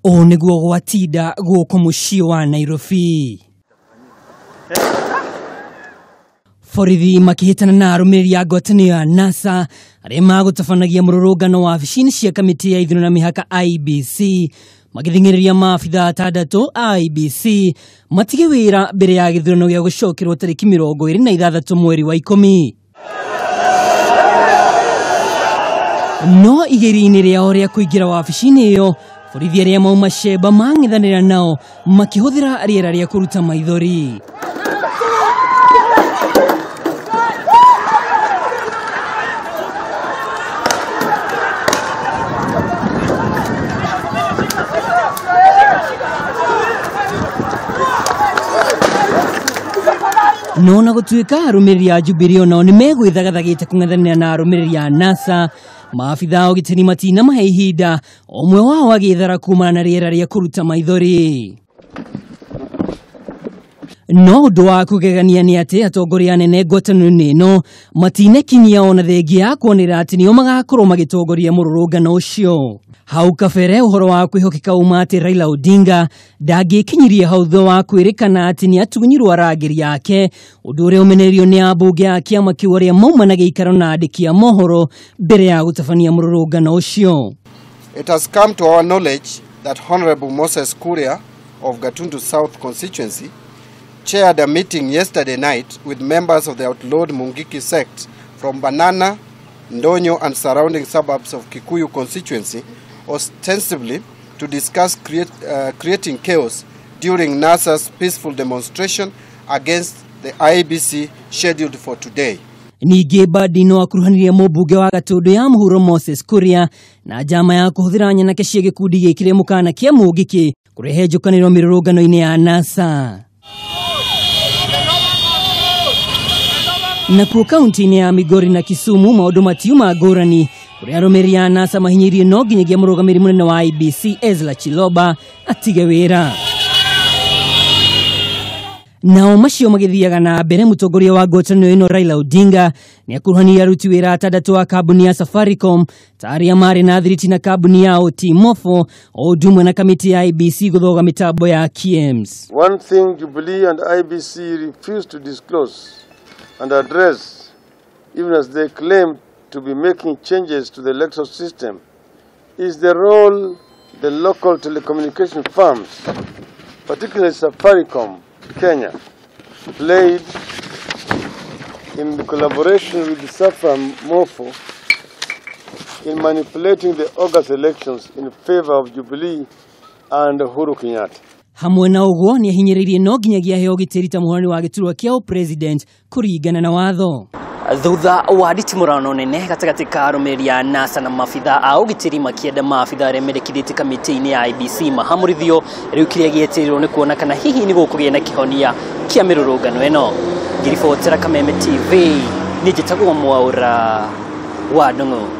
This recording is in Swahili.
O niguo gwatinda guku mucii wa Nairobi. Borithi makihitana na arumiriri a ngwataniro ya NASA aria magũtabanagia mururungano wa wabici-inĩ cia kamiti ya ithurano na mihaka IEBC magithing'iriria maabitha atandatu a IEBC matige wira mbere ya githurano gĩa gucokerwo tariki 26 mweri wa 10. No igeria-ini riao ria kuingira wabici-inĩ iyo, borithi aria mauma cemba mang'ethanĩra nao makihuthira riera ria kuruta maithori. No na gutuika arumiriri a Jubilee nao ni megwithagathagite kung'ethanĩra na arumiriri a NASA, maabitha ugitĩri matina mahe ihinda, omwe wao agĩthara kumana na riera ria kuruta maithori. No ũndũ wa kũgegania nĩ atĩ atongoria anene ngwataniro-inĩ ĩno matinekinyia ona thengia ya kuonera atĩ nĩo magakorwo magĩtongoria mũrũrũngano ũcio. Hau kabere ũhoro wa kwĩhokeka uma atĩ Raila Odinga ndangĩkinyirie hau thutha wa kwĩrĩkana atĩ nĩ atunyirwo arangĩri yake, ũndũ ũrĩa ũmenererio nĩ ambunge a kĩama kĩu arĩa mauma na gĩikaro na andĩki a mohoro mbere ya gũtabania mũrũrũngano ũcio. It has come to our knowledge that Honorable Moses Kuria of Gatundu South constituency chaired a meeting yesterday night with members of the outlawed Mungiki sect from Banana, Ndung'u and surrounding suburbs of Kikuyu constituency, ostensibly to discuss creating chaos during NASA's peaceful demonstration against the IEBC scheduled for today. Ningĩ Badi no akuruhanirie mũmbunge wa Gatundu ya mũhuro Moses Kuria na njama ya kũhũthĩra nyanake cia gĩkundi gĩkĩrĩa mũkana kĩa Mungiki kũrehe njũkanĩro mĩrũrũngano-inĩ ya NASA. Nakuo kaunti-inĩ ya Migori na Kisumu maũndũ matiuma ngũrani, kũrĩa arumiriri a NASA mahinyirie no nginyagia mũrũgamĩrĩri mũnene wa IEBC Ezra Chiloba atige wĩra. Nao macio magĩthiaga na mbere, mũtongoria wa ngwatanĩro ĩno Raila Odinga nĩ akuruhanirie aruti wĩra atandatu a kambuni ya Safaricom ta arĩa marĩ na thiriti na kambuni ya Mofo o ũndũ ũmwe na kamiti ya IEBC gũthoga mĩtambo ya KIEMS. One thing Jubilee and IEBC refuse to disclose and address, even as they claim to be making changes to the electoral system, is the role the local telecommunication firms, particularly Safaricom, Kenya, played in the collaboration with the Mofo in manipulating the August elections in favor of Jubilee and Uhuru Kenyatta. Hamwe na ũguo nĩ ahinyĩrĩirie no nginyagia heo gĩtĩri ta mũhorani wa gĩturwa kĩa president kũringana na watho. Thutha wa nditimũrano nene gatagatĩ ka arumiriri a NASA na maabitha a ũgitĩri makĩenda maabitha arĩa mendekithĩtie kamiti-inĩ ya IEBC mahamũrithio, rĩu kĩrĩa gĩetereirwo nĩ kuona kana hihi nĩ gũkũgĩa na kĩhonia kĩa mĩrũrũngano ĩno. Ngĩribotera Kameme TV, niĩ njĩtagwo Mwaũra wa Ndung'u.